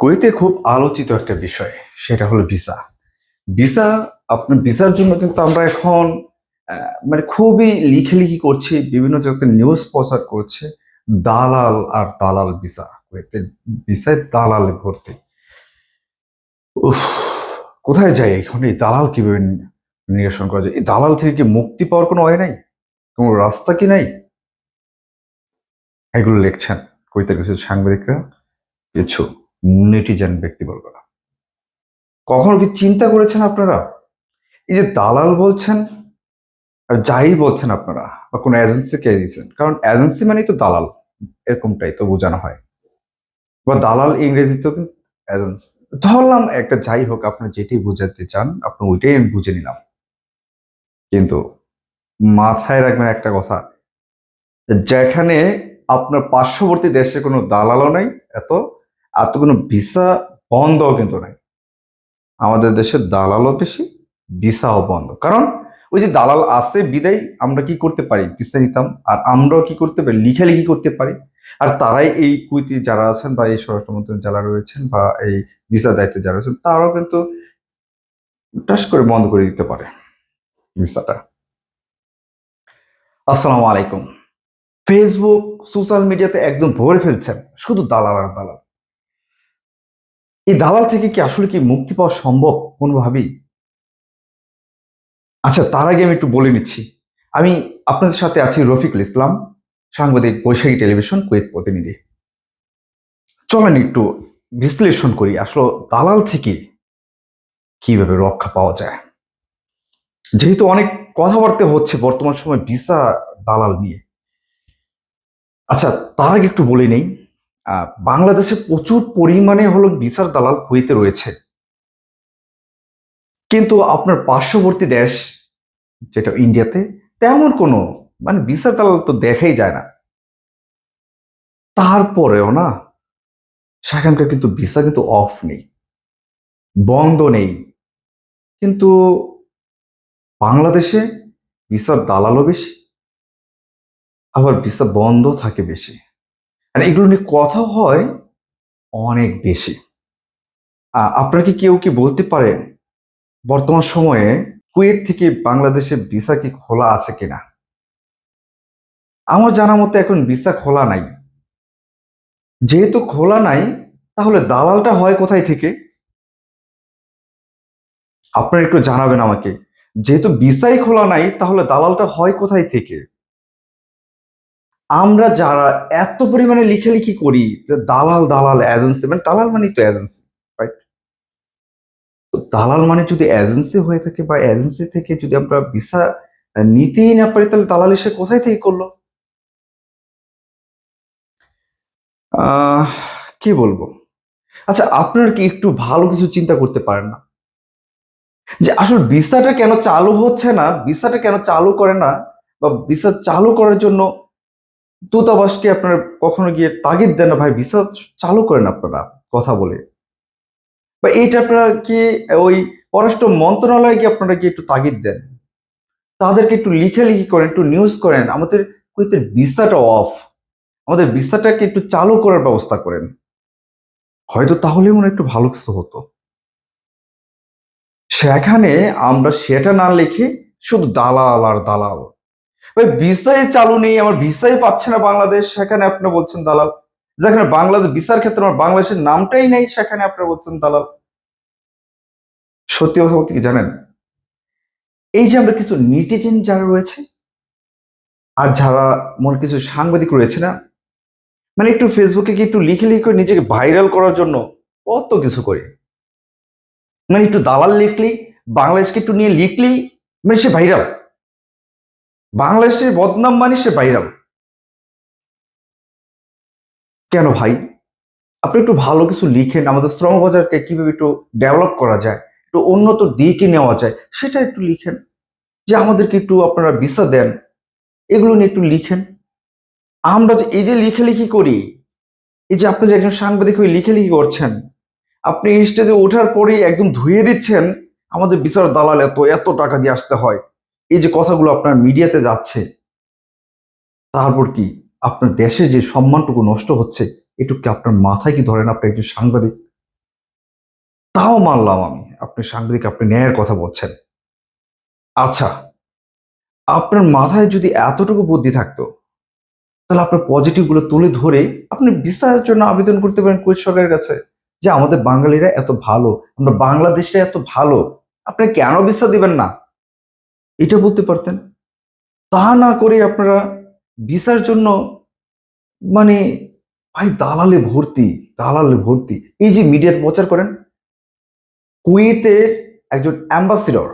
কুয়েতে খুব আলোচিত একটা বিষয়, সেটা হলো ভিসা। ভিসা, আপনার ভিসার জন্য কিন্তু আমরা এখন মানে খুবই লিখি করছি, বিভিন্ন জায়গায় নিউজ প্রচার করছে। দালাল আর দালাল ভিসা, কুয়েতের ভিসায় দালালে ভর্তি। উফ, কোথায় যাই এখন? এই দালাল কিভাবে নিরসন করা যায়? এই দালাল থেকে কি মুক্তি পাওয়ার কোনো হয় নাই? কোনো রাস্তা কি নাই? এগুলো লিখছেন কুয়েতের কিছু সাংবাদিকরা, কিছু নেটিজেন ব্যক্তিবর্গরা। কখনো কি চিন্তা করেছেন আপনারা, এই যে দালাল বলছেন আর যাই বলছেন আপনারা, বা কোনো এজেন্সিকে দিয়েছেন, কারণ এজেন্সি মানেই তো দালাল, এরকমটাই তো বোঝানো হয়। বা দালাল ইংরেজিতেও কিন্তু এজেন্সি। ধরলাম একটা, যাই হোক, আপনি যেটি বুঝাতে চান আপনি ওইটাই আমি বুঝে নিলাম। কিন্তু মাথায় রাখবেন একটা কথা, যেখানে আপনার পার্শ্ববর্তী দেশে কোনো দালালও নাই, এত এত কোনো ভিসা বন্ধও কিন্তু নাই। আমাদের দেশে দালালও বেশি, ভিসাও বন্ধ। কারণ ওই যে দালাল আছে বিদায় আমরা কি করতে পারি, ভিসা নিতাম। আর আমরাও কি করতে পারি, লিখালিখি করতে পারি। আর তারাই এই কুইতি যারা আছেন বা এই স্বরাষ্ট্রমন্ত্রী যারা রয়েছেন বা এই ভিসা দায়িত্বে যারা রয়েছেন, তারাও কিন্তু টাস করে বন্ধ করে দিতে পারে ভিসাটা। আসসালামু আলাইকুম। ফেসবুক, সোশ্যাল মিডিয়াতে একদম ভরে ফেলছেন শুধু দালাল আর দালাল। এই দালাল থেকে কি আসলে কি মুক্তি পাওয়া সম্ভব কোনোভাবেই? আচ্ছা, তার আগে আমি একটু বলে নিচ্ছি, আমি আপনাদের সাথে আছি রফিকুল ইসলাম, সাংবাদিক, বৈশাখী টেলিভিশন, কুয়েত প্রতিনিধি। চলেন একটু বিশ্লেষণ করি আসলে দালাল থেকে কিভাবে রক্ষা পাওয়া যায়। যেহেতু অনেক কথাবার্তা হচ্ছে বর্তমান সময় ভিসা দালাল নিয়ে। আচ্ছা, তার আগে একটু বলে নেই, বাংলাদেশে প্রচুর পরিমাণে হলো ভিসার দালাল কুয়েতে রয়েছে। কিন্তু আপনার পার্শ্ববর্তী দেশ যেটা ইন্ডিয়াতে, তেমন কোনো মানে ভিসার দালাল তো দেখাই যায় না। তারপরেও না, সেখানকার কিন্তু ভিসা কিন্তু অফ নেই, বন্ধ নেই। কিন্তু বাংলাদেশে ভিসার দালালও বেশি, আবার ভিসা বন্ধ থাকে বেশি। আর এগুলো নিয়ে কথা হয় অনেক বেশি। আপনারা কি কেউ কি বলতে পারেন বর্তমান সময়ে কুয়েত থেকে বাংলাদেশে ভিসা কি খোলা আছে কিনা? আমার জানা মতে এখন ভিসা খোলা নাই। যেহেতু খোলা নাই, তাহলে দালালটা হয় কোথায় থেকে? আপনারা একটু জানাবেন আমাকে। যেহেতু ভিসাই খোলা নাই, তাহলে দালালটা হয় কোথায় থেকে? আমরা যারা এত পরিমাণে লিখালিখি করি যে দালাল দালাল এজেন্সি, মানে দালাল মানে তো এজেন্সি, রাইট? তো দালাল মানে যদি এজেন্সি হয়ে থাকে বা এজেন্সি থেকে যদি আমরা ভিসা নিতেই না পারি, তাহলে দালাল এসে কোথায় থেকে করলো? আহ কি বলবো? আচ্ছা, আপনারা কি একটু ভালো কিছু চিন্তা করতে পারেন না, যে আসলে ভিসাটা কেন চালু হচ্ছে না, ভিসাটা কেন চালু করে না, বা ভিসা চালু করার জন্য দূতাবাসকে আপনারা কখনো গিয়ে তাগিদ দেন না, ভাই ভিসা চালু করেন আপনারা কথা বলে? বা এইটা আপনারা কি ওই পররাষ্ট্র মন্ত্রণালয়কে আপনারা কি একটু তাগিদ দেন, তাদেরকে একটু লিখালিখি করেন, একটু নিউজ করেন, আমাদের কুয়েতের ভিসাটা অফ, আমাদের ভিসাটাকে একটু চালু করার ব্যবস্থা করেন। হয়তো তাহলে মনে হয় একটু ভালো কিছু হতো। সেখানে আমরা সেটা না লিখে শুধু দালাল আর দালাল। ওই ভিসাই চালু নেই, আমার ভিসাই পাচ্ছে না বাংলাদেশ, সেখানে আপনি বলছেন দালাল। যেখানে বাংলাদেশ ভিসার ক্ষেত্রে আমার বাংলাদেশের নামটাই নেই, সেখানে আপনি বলছেন দালাল। সত্যি কথা বলতে কি জানেন, এই যে আমরা কিছু নেটিজেন যারা রয়েছে আর যারা মনে কিছু সাংবাদিক রয়েছে না, মানে একটু ফেসবুকে কি একটু লিখে লিখে করে নিজেকে ভাইরাল করার জন্য কত কিছু করে। মানে একটু দালাল লিখলেই, বাংলাদেশকে একটু নিয়ে লিখলেই মানে সে ভাইরাল, বাংলাদেশের বদনাম মানে সে ভাইরাল। কেন ভাই? আপনি একটু ভালো কিছু লিখেন, আমাদের শ্রমবাজারকে কিভাবে একটু ডেভেলপ করা যায়, একটু উন্নত দিকে নেওয়া যায়, সেটা একটু লিখেন। যে আমাদেরকে একটু আপনারা ভিসা দেন, এগুলো নিয়ে একটু লিখেন। আমরা যে এই যে লিখালিখি করি, এই যে আপনি যে একজন সাংবাদিক হয়ে লিখালিখি করছেন, আপনি স্টেজে ওঠার পরেই একদম ধুয়ে দিচ্ছেন আমাদের বিচার দালাল এত এত টাকা দিয়ে আসতে হয়, এই যে কথাগুলো আপনার মিডিয়াতে যাচ্ছে। তারপর কি আপনার দেশে যে সম্মানটুকু নষ্ট হচ্ছে, এটুকু কি আপনার মাথায় কি ধরেন? আপনি একজন সাংবাদিক, তাও মানলাম আমি, আপনি সাংবাদিক, আপনি ন্যায়ের কথা বলছেন। আচ্ছা, আপনার মাথায় যদি এতটুকু বুদ্ধি থাকতো, তাহলে আপনার পজিটিভ গুলো তুলে ধরে আপনি ভিসার জন্য আবেদন করতে পারেন কুয়েত সরকারের কাছে, যে আমাদের বাঙালিরা এত ভালো, আমরা বাংলাদেশে এত ভালো, আপনি কেন ভিসা দিবেন না, এটা বলতে পারতেন। তা না করে আপনারা ভিসার জন্য মানে ভাই দালালে ভর্তি, দালালে ভর্তি। এই যে মিডিয়াতে প্রচার করেন, কুয়েতের একজন অ্যাম্বাসিডর,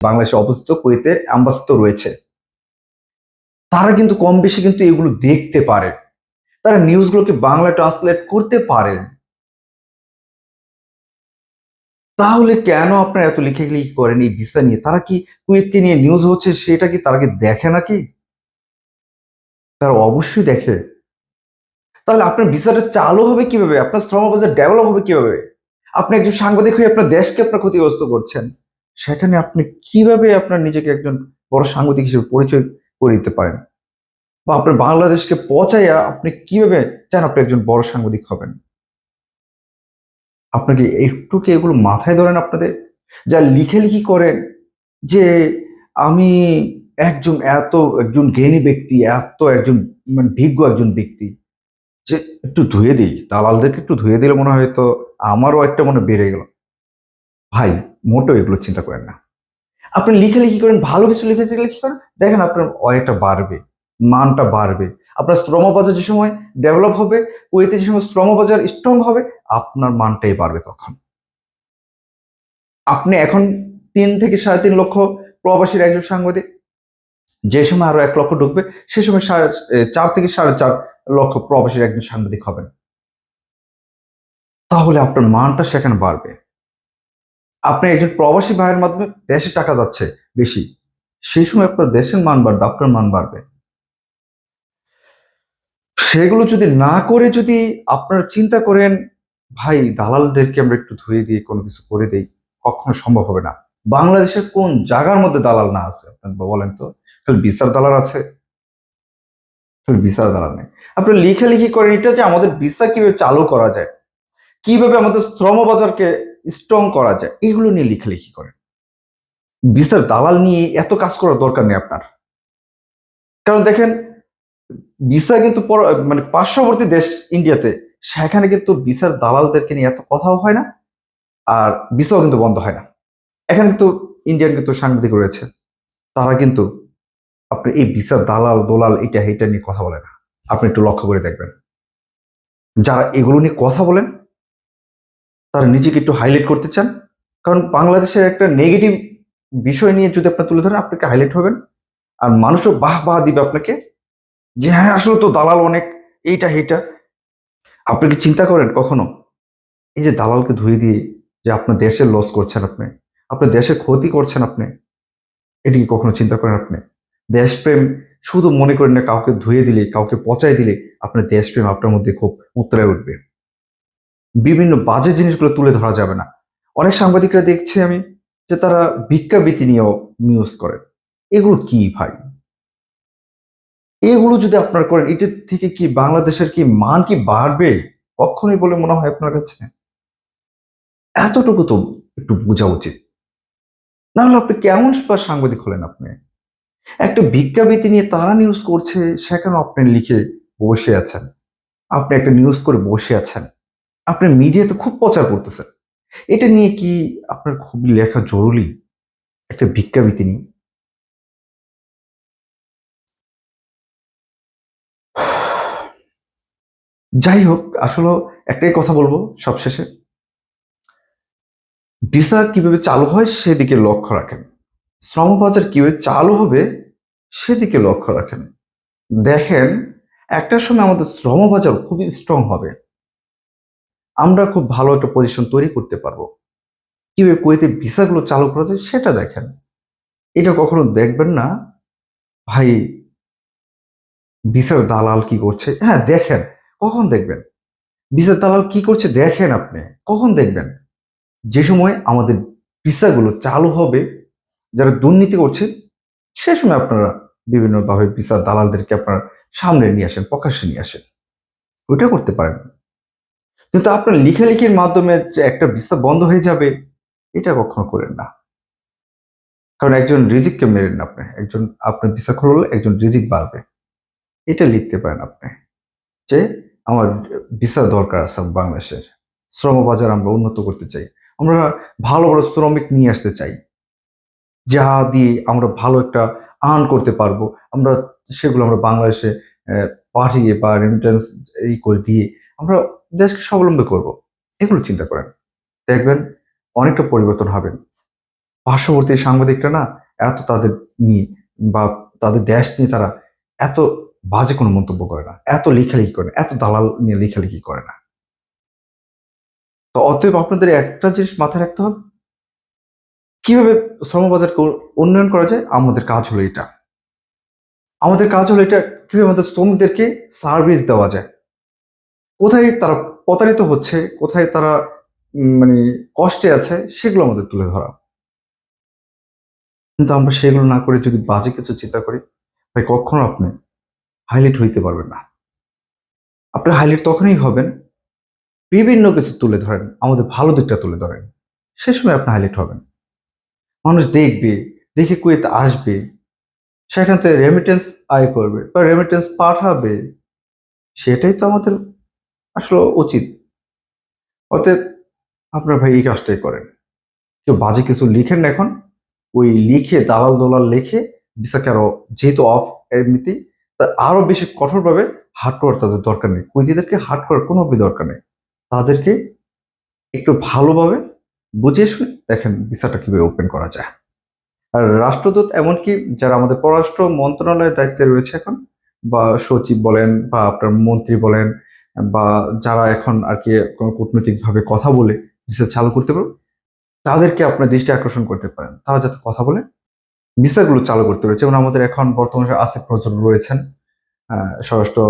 বাংলাদেশে অবস্থিত কুয়েতের অ্যাম্বাসিডর রয়েছে, তারা কিন্তু কম বেশি কিন্তু এগুলো দেখতে পারে, তারা নিউজগুলোকে বাংলা ট্রান্সলেট করতে পারেন। তাহলে কেন আপনারা এত লিখি করেন এই ভিসা নিয়ে? তারা কি কুয়েতকে নিয়ে নিউজ হচ্ছে সেটা কি তারা কি দেখে নাকি? তারা অবশ্যই দেখে। তাহলে আপনার ভিসাটা চালু হবে কিভাবে, আপনার শ্রম বাজার ডেভেলপ হবে কিভাবে? আপনি একজন সাংবাদিক হয়ে আপনার দেশকে আপনার ক্ষতিগ্রস্ত করছেন, সেখানে আপনি কিভাবে আপনার নিজেকে একজন বড় সাংবাদিক হিসেবে পরিচয় করে দিতে পারেন? বা আপনার বাংলাদেশকে পচাইয়া আপনি কিভাবে চান আপনি একজন বড় সাংবাদিক হবেন? আপনাকে একটু কি এগুলো মাথায় ধরেন আপনাদের? যা লিখি করেন যে আমি একজন জ্ঞানী ব্যক্তি, একজন বিজ্ঞ একজন ব্যক্তি, যে একটু ধুয়ে দিই, দালালদেরকে একটু ধুয়ে দিলে মনে হয় হয়তো আমারও একটা মনে বেড়ে গেল। ভাই, মোটেও এগুলো চিন্তা করেন না। আপনি লিখি করেন, ভালো কিছু লিখি করেন, দেখেন আপনার অয়েটা বাড়বে, মানটা বাড়বে। আপনার শ্রমবাজার যে সময় ডেভেলপ হবে, কুয়েতে যে সময় শ্রমবাজার স্ট্রং হবে, আপনার মানটাই বাড়বে তখন। আপনি এখন 3 থেকে 3.5 লক্ষ প্রবাসীর একজন সাংবাদিক, যে সময় আরো 1 লক্ষ ঢুকবে, সে সময় 4 থেকে 4.5 লক্ষ প্রবাসীর একজন সাংবাদিক হবেন। তাহলে আপনার মানটা সেখানে বাড়বে। আপনি একজন প্রবাসী ভাইয়ের মাধ্যমে দেশে টাকা যাচ্ছে বেশি, সেই সময় আপনার দেশের মান বাড়বে, আপনার মান বাড়বে। সেগুলো যদি না করে যদি আপনারা চিন্তা করেন ভাই দালালদেরকে আমরা একটু ধুয়ে দিয়ে কোনো কিছু করে দেই, কখনো সম্ভব হবে না। বাংলাদেশের কোন জায়গার মধ্যে দালাল না আছে আপনার বলেন তো? খালি বিচার দালাল আছে, খালি বিচার দালাল নেই। আপনি লেখালেখি করেন এটা যে আমাদের ভিসা কিভাবে চালু করা যায়, কিভাবে আমাদের শ্রম বাজারকে স্ট্রং করা যায়, এগুলো নিয়ে লেখালেখি করেন। ভিসার দালাল নিয়ে এত কাজ করার দরকার নেই আপনার। কারণ দেখেন, ভিসা কিন্তু পার্শ্ববর্তী দেশ ইন্ডিয়াতে, সেখানে কিন্তু ভিসার দালালদেরকে নিয়ে এত কথাও হয় না, আর ভিসাও কিন্তু বন্ধ হয় না। এখানে কিন্তু ইন্ডিয়ান কিন্তু সাংবাদিক রয়েছে, তারা কিন্তু আপনি এই ভিসার দালাল দোলাল এটা এটা নিয়ে কথা বলে না। আপনি একটু লক্ষ্য করে দেখবেন, যারা এগুলো নিয়ে কথা বলেন তারা নিজেকে একটু হাইলাইট করতে চান। কারণ বাংলাদেশের একটা নেগেটিভ বিষয় নিয়ে যদি আপনি তুলে ধরেন, আপনাকে হাইলাইট হবেন, আর মানুষও বাহ বাহ দিবে আপনাকে, যে হ্যাঁ আসলে তো দালাল অনেক, এইটা এইটা। আপনি কি চিন্তা করেন কখনো এই যে দালালকে ধুয়ে দিয়ে যে আপনার দেশের লস করছেন, আপনি আপনার দেশের ক্ষতি করছেন, আপনি এটা কি কখনো চিন্তা করেন আপনি? দেশপ্রেম শুধু মনে করেন না, কাউকে ধুয়ে দিলে, কাউকে পচাই দিলে আপনার দেশপ্রেম আপনার মধ্যে খুব উতরে উঠবে। বিভিন্ন বাজে জিনিসগুলো তুলে ধরা যাবে না। অনেক সাংবাদিকরা দেখছি আমি যে তারা ভিক্ষাবৃত্তি নিয়েও নিউজ করে। এগুলো কি ভাই? এগুলো যদি আপনার করেন, এটার থেকে কি বাংলাদেশের কি মান কি বাড়বে? কখনোই বলে মনে হয় আপনার কাছে? এতটুকু তো একটু বোঝা উচিত। না হলে আপনি কেমন সাংবাদিক হলেন আপনি? একটা ভিক্ষাবৃত্তি নিয়ে তারা নিউজ করছে, সেখানে আপনি লিখে বসে আছেন, আপনি একটা নিউজ করে বসে আছেন, আপনি মিডিয়াতে খুব প্রচার করতেছেন। এটা নিয়ে কি আপনার খুব লেখা জরুরি, একটা ভিক্ষাবৃত্তি নিয়ে? যাই হোক, আসলে একটাই কথা বলবো সবশেষে, ভিসা কিভাবে চালু হয় সেদিকে লক্ষ্য রাখেন, শ্রম বাজার কিভাবে চালু হবে সেদিকে লক্ষ্য রাখেন। দেখেন, একটা সময় আমাদের শ্রম বাজার খুবই স্ট্রং হবে, আমরা খুব ভালো একটা পজিশন তৈরি করতে পারবো। কিভাবে কুয়েতে ভিসাগুলো চালু করা যায় সেটা দেখেন। এটা কখনো দেখবেন না ভাই ভিসার দালাল কি করছে, হ্যাঁ দেখেন। কখন দেখবেন ভিসার দালাল কি করছে? দেখেন আপনি কখন দেখবেন? যে সময় আমাদের ভিসাগুলো চালু হবে, যারা দুর্নীতি করছে সে সময় আপনারা বিভিন্নভাবে ভিসার দালালদেরকে আপনার সামনে নিয়ে আসেন, প্রকাশ্যে নিয়ে আসেন, ওইটা করতে পারেন। কিন্তু আপনার লেখালেখির মাধ্যমে যে একটা ভিসা বন্ধ হয়ে যাবে, এটা কখনো করেন না। কারণ একজন রিজিককে মেরেন না আপনি, একজন আপনার ভিসা খুললে একজন রিজিক বাড়বে। এটা লিখতে পারেন আপনি যে আমার ভিসা দরকার আছে বাংলাদেশের, শ্রম বাজার আমরা উন্নত করতে চাই, আমরা ভালো ভালো শ্রমিক নিয়ে আসতে চাই, যা দিয়ে আমরা ভালো একটা আর্ন করতে পারবো, আমরা সেগুলো আমরা বাংলাদেশে পাঠিয়ে বা রেমিটেন্স এই করে দিয়ে আমরা দেশকে স্বাবলম্বী করব। এগুলো চিন্তা করেন, দেখবেন অনেকটা পরিবর্তন হবে। পার্শ্ববর্তী সাংবাদিকরা না এত তাদের নিয়ে বা তাদের দেশ নিয়ে তারা এত বাজে কোনো মন্তব্য করে না, এত লেখালেখি করে না, এত দালাল নিয়ে লেখালেখি করে না। তো অতএব আপনাদের একটা জিনিস মাথায় রাখতে হবে, কিভাবে শ্রমবাজারকে উন্নয়ন করা যায়। আমাদের কাজ হলো এটা, আমাদের কাজ হলো এটা, কিভাবে আমাদের শ্রমিকদেরকে সার্ভিস দেওয়া যায়, কোথায় তারা প্রতারিত হচ্ছে, কোথায় তারা মানে কষ্টে আছে, সেগুলো আমাদের তুলে ধরা। কিন্তু আমরা সেগুলো না করে যদি বাজে কিছু চিন্তা করি, ভাই কখনো আপনি হাইলাইট হইতে পারবেন না। আপনি হাইলাইট তখনই হবেন বিভিন্ন কিছু তুলে ধরেন, আমাদের ভালো দিকটা তুলে ধরেন, সে সময় আপনি হাইলাইট হবেন। মানুষ দেখবে, দেখে কুয়েতে আসবে, সেখান থেকে রেমিটেন্স আয় করবে বা রেমিটেন্স পাঠাবে, সেটাই তো আমাদের আসলে উচিত। অতএব আপনার ভাই এই কাজটাই করেন, কেউ বাজে কিছু লিখেন না এখন, ওই লিখে দালাল দোলাল লিখে ভিসাকে আরো যেহেতু অফ এমনিতেই, তা আরো বেশি কঠোরভাবে হার্ড করার তাদের দরকার নেই, কুইদিদেরকে হার্ড করার কোনো দরকার নেই। তাদেরকে একটু ভালোভাবে বুঝিয়ে শুনে দেখেন ভিসাটা কিভাবে ওপেন করা যায়। আর রাষ্ট্রদূত এমনকি যারা আমাদের পররাষ্ট্র মন্ত্রণালয়ের দায়িত্বে রয়েছে এখন, বা সচিব বলেন বা আপনার মন্ত্রী বলেন, বা যারা এখন আর কি কোনো কূটনৈতিকভাবে কথা বলে ভিসা চালু করতে পারবে, তাদেরকে আপনার দৃষ্টি আকর্ষণ করতে পারেন, তারা যাতে কথা বলে ভিসাগুলো চালু করতে পারে। যেমন আমাদের এখন বর্তমানে আসিফ নজরুল রয়েছেন স্বরাষ্ট্র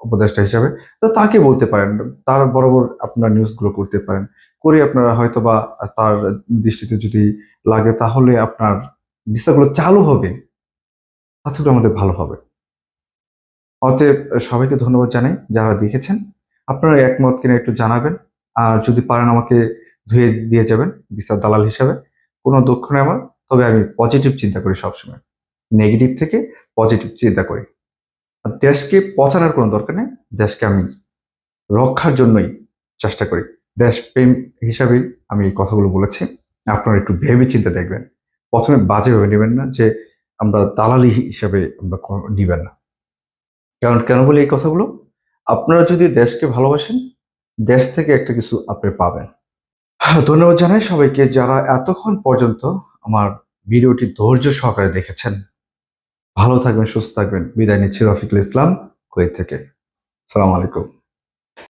উপদেষ্টা হিসাবে, তো তাকে বলতে পারেন, তার বরাবর আপনার নিউজগুলো করতে পারেন, করে আপনারা হয়তো বা তার দৃষ্টিতে যদি লাগে তাহলে আপনার ভিসাগুলো চালু হবে, তাতে করে আমাদের ভালো হবে। অতএব সবাইকে ধন্যবাদ জানাই যারা দেখেছেন। আপনারা একমত কিনা একটু জানাবেন, আর যদি পারেন আমাকে ধুয়ে দিয়ে যাবেন ভিসার দালাল হিসাবে। কোনো দুঃখ নেই আমার, তবে আমি পজিটিভ চিন্তা করি সবসময়, নেগেটিভ থেকে পজিটিভ চিন্তা করি। আর দেশকে পচানোর কোনো দরকার নেই, দেশকে আমি রক্ষার জন্যই চেষ্টা করি। দেশপ্রেম হিসাবেই আমি এই কথাগুলো বলেছি। আপনারা একটু ভেবে চিন্তে দেখবেন, প্রথমে বাজেভাবে নেবেন না যে আমরা দালালি হিসাবে আমরা নিবেন না। কারণ কেন বলি এই কথাগুলো, আপনারা যদি দেশকে ভালোবাসেন, দেশ থেকে একটা কিছু আপনি পাবেন। ধন্যবাদ জানাই সবাইকে যারা এতক্ষণ পর্যন্ত আমার ভিডিওটি ধৈর্য সহকারে দেখেছেন। ভালো থাকবেন, সুস্থ থাকবেন। বিদায় নিচ্ছি, রফিকুল ইসলাম, কুয়েত থেকে। সালাম আলাইকুম।